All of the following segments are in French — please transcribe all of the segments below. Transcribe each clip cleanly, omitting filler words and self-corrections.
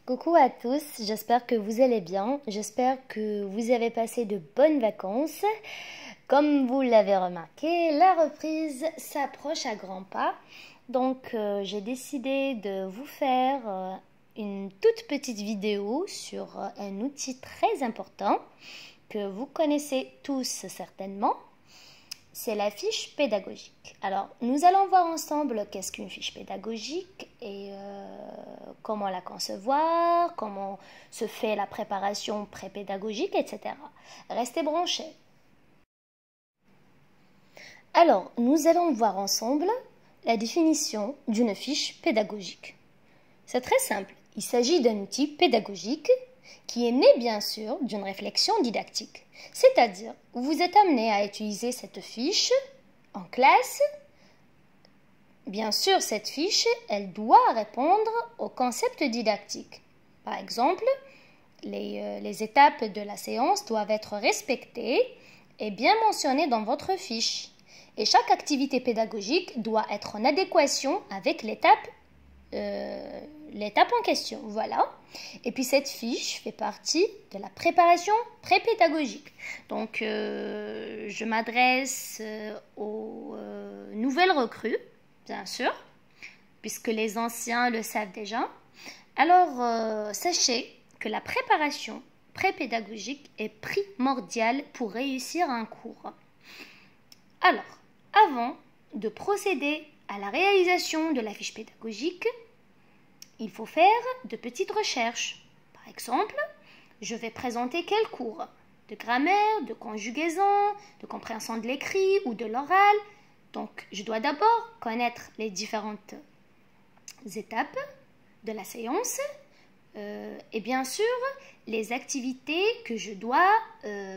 Coucou à tous, j'espère que vous allez bien, j'espère que vous avez passé de bonnes vacances. Comme vous l'avez remarqué, la reprise s'approche à grands pas, donc j'ai décidé de vous faire une toute petite vidéo sur un outil très important que vous connaissez tous certainement. C'est la fiche pédagogique. Alors, nous allons voir ensemble qu'est-ce qu'une fiche pédagogique et comment la concevoir, comment se fait la préparation pré-pédagogique, etc. Restez branchés. Alors, nous allons voir ensemble la définition d'une fiche pédagogique. C'est très simple. Il s'agit d'un outil pédagogique qui est né bien sûr d'une réflexion didactique. C'est-à-dire, vous êtes amené à utiliser cette fiche en classe. Bien sûr, cette fiche, elle doit répondre au concept didactique. Par exemple, les étapes de la séance doivent être respectées et bien mentionnées dans votre fiche. Et chaque activité pédagogique doit être en adéquation avec l'étape en question, voilà. Et puis cette fiche fait partie de la préparation pré-pédagogique. Donc je m'adresse aux nouvelles recrues, bien sûr, puisque les anciens le savent déjà. Alors sachez que la préparation pré-pédagogique est primordiale pour réussir un cours. Alors, avant de procéder à la réalisation de la fiche pédagogique, il faut faire de petites recherches. Par exemple, je vais présenter quel cours? De grammaire, de conjugaison, de compréhension de l'écrit ou de l'oral. Donc, je dois d'abord connaître les différentes étapes de la séance et bien sûr les activités que je dois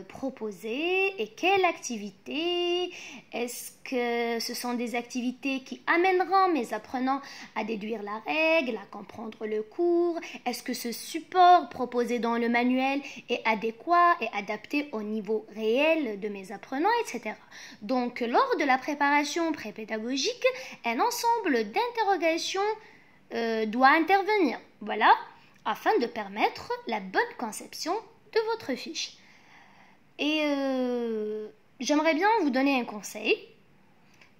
proposer. Et quelles activités? Est-ce que ce sont des activités qui amèneront mes apprenants à déduire la règle, à comprendre le cours? Est-ce que ce support proposé dans le manuel est adéquat et adapté au niveau réel de mes apprenants, etc. Donc, lors de la préparation pré-pédagogique, un ensemble d'interrogations doit intervenir. Voilà, afin de permettre la bonne conception de votre fiche. Et j'aimerais bien vous donner un conseil.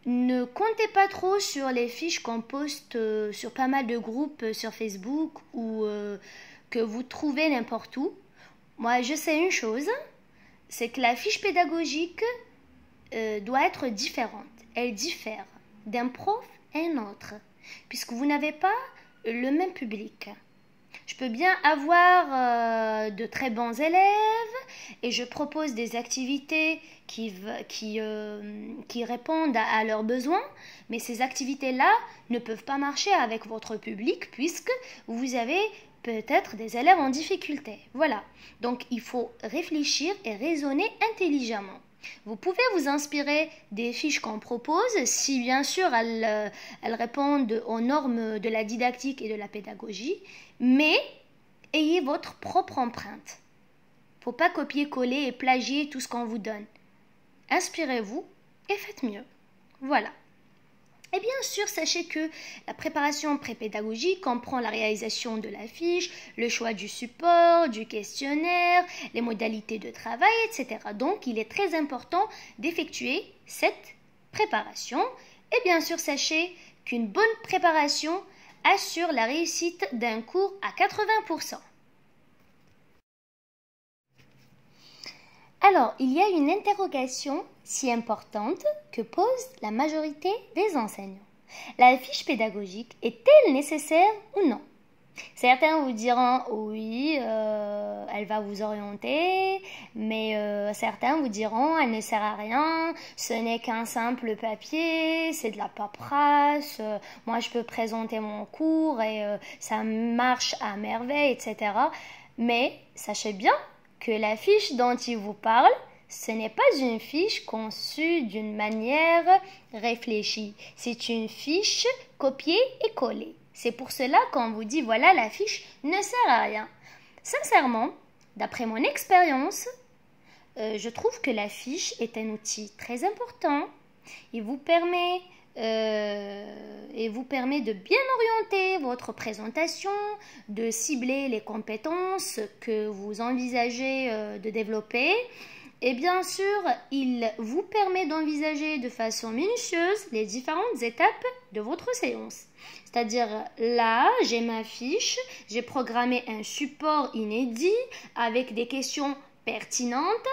Ne comptez pas trop sur les fiches qu'on poste sur pas mal de groupes sur Facebook ou que vous trouvez n'importe où. Moi, je sais une chose, c'est que la fiche pédagogique doit être différente. Elle diffère d'un prof à un autre, puisque vous n'avez pas le même public. Je peux bien avoir de très bons élèves et je propose des activités qui répondent à leurs besoins, mais ces activités-là ne peuvent pas marcher avec votre public puisque vous avez peut-être des élèves en difficulté. Voilà, donc il faut réfléchir et raisonner intelligemment. Vous pouvez vous inspirer des fiches qu'on propose si bien sûr elles répondent aux normes de la didactique et de la pédagogie, mais ayez votre propre empreinte. Faut pas copier-coller et plagier tout ce qu'on vous donne. Inspirez-vous et faites mieux. Voilà. Et bien sûr, sachez que la préparation pré-pédagogique comprend la réalisation de la fiche, le choix du support, du questionnaire, les modalités de travail, etc. Donc, il est très important d'effectuer cette préparation. Et bien sûr, sachez qu'une bonne préparation assure la réussite d'un cours à 80%. Alors, il y a une interrogation si importante que pose la majorité des enseignants. La fiche pédagogique est-elle nécessaire ou non? Certains vous diront oui, elle va vous orienter, mais certains vous diront elle ne sert à rien, ce n'est qu'un simple papier, c'est de la paperasse, moi je peux présenter mon cours et ça marche à merveille, etc. Mais sachez bien que la fiche dont il vous parle, ce n'est pas une fiche conçue d'une manière réfléchie. C'est une fiche copiée et collée. C'est pour cela qu'on vous dit, voilà, la fiche ne sert à rien. Sincèrement, d'après mon expérience, je trouve que la fiche est un outil très important. Il vous permet et vous permet de bien orienter votre présentation, de cibler les compétences que vous envisagez de développer. Et bien sûr, il vous permet d'envisager de façon minutieuse les différentes étapes de votre séance. C'est-à-dire là, j'ai ma fiche, j'ai programmé un support inédit avec des questions pertinentes,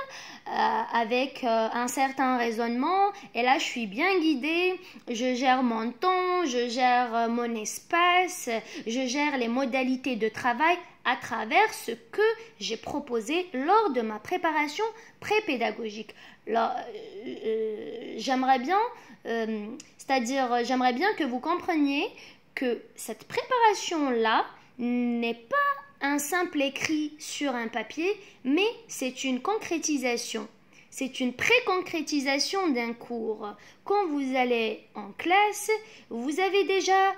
avec un certain raisonnement. Et là, je suis bien guidée, je gère mon temps, je gère mon espace, je gère les modalités de travail à travers ce que j'ai proposé lors de ma préparation pré-pédagogique. J'aimerais bien, j'aimerais bien que vous compreniez que cette préparation-là n'est pas un simple écrit sur un papier, mais c'est une concrétisation. C'est une pré-concrétisation d'un cours. Quand vous allez en classe, vous avez déjà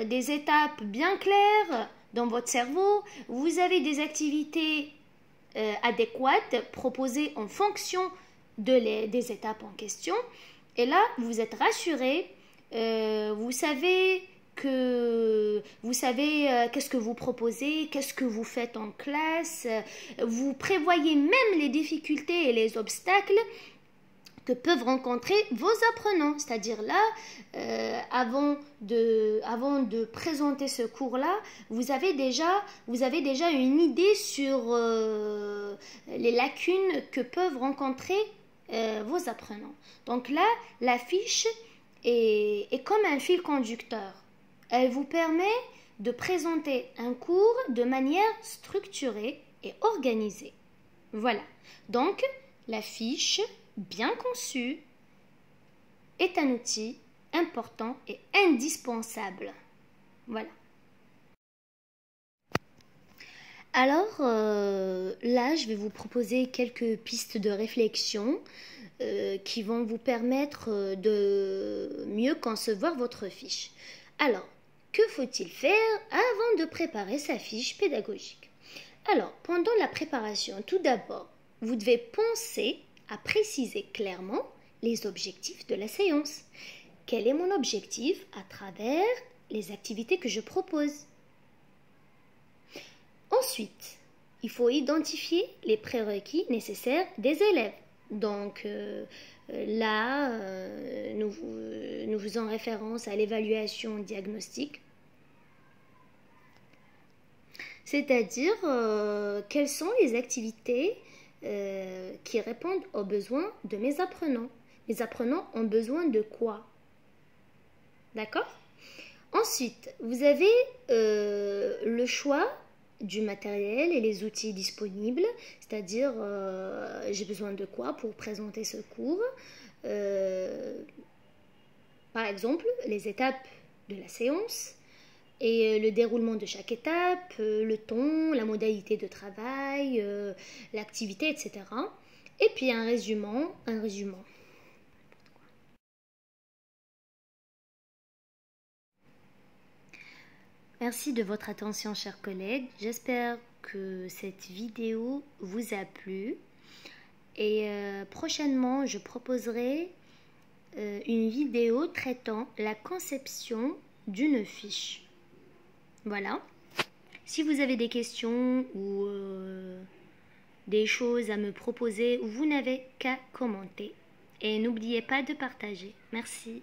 des étapes bien claires dans votre cerveau, vous avez des activités adéquates proposées en fonction des étapes en question. Et là, vous êtes rassuré, vous savez qu'est-ce que vous proposez, qu'est-ce que vous faites en classe, vous prévoyez même les difficultés et les obstacles que peuvent rencontrer vos apprenants. C'est-à-dire là, avant de présenter ce cours-là, vous avez déjà une idée sur les lacunes que peuvent rencontrer vos apprenants. Donc là, la fiche est comme un fil conducteur. Elle vous permet de présenter un cours de manière structurée et organisée. Voilà. Donc, la fiche, bien conçue, est un outil important et indispensable. Voilà. Alors, là, je vais vous proposer quelques pistes de réflexion qui vont vous permettre de mieux concevoir votre fiche. Alors, que faut-il faire avant de préparer sa fiche pédagogique? Alors, pendant la préparation, tout d'abord, vous devez penser à préciser clairement les objectifs de la séance. Quel est mon objectif à travers les activités que je propose? Ensuite, il faut identifier les prérequis nécessaires des élèves. Donc là, nous faisons référence à l'évaluation diagnostique. C'est-à-dire quelles sont les activités qui répondent aux besoins de mes apprenants. Mes apprenants ont besoin de quoi? D'accord? Ensuite, vous avez le choix du matériel et les outils disponibles, c'est-à-dire j'ai besoin de quoi pour présenter ce cours. Par exemple, les étapes de la séance et le déroulement de chaque étape, le ton, la modalité de travail, l'activité, etc. Et puis un résumant. Merci de votre attention, chers collègues. J'espère que cette vidéo vous a plu. Et prochainement, je proposerai une vidéo traitant la conception d'une fiche. Voilà. Si vous avez des questions ou des choses à me proposer, vous n'avez qu'à commenter. Et n'oubliez pas de partager. Merci.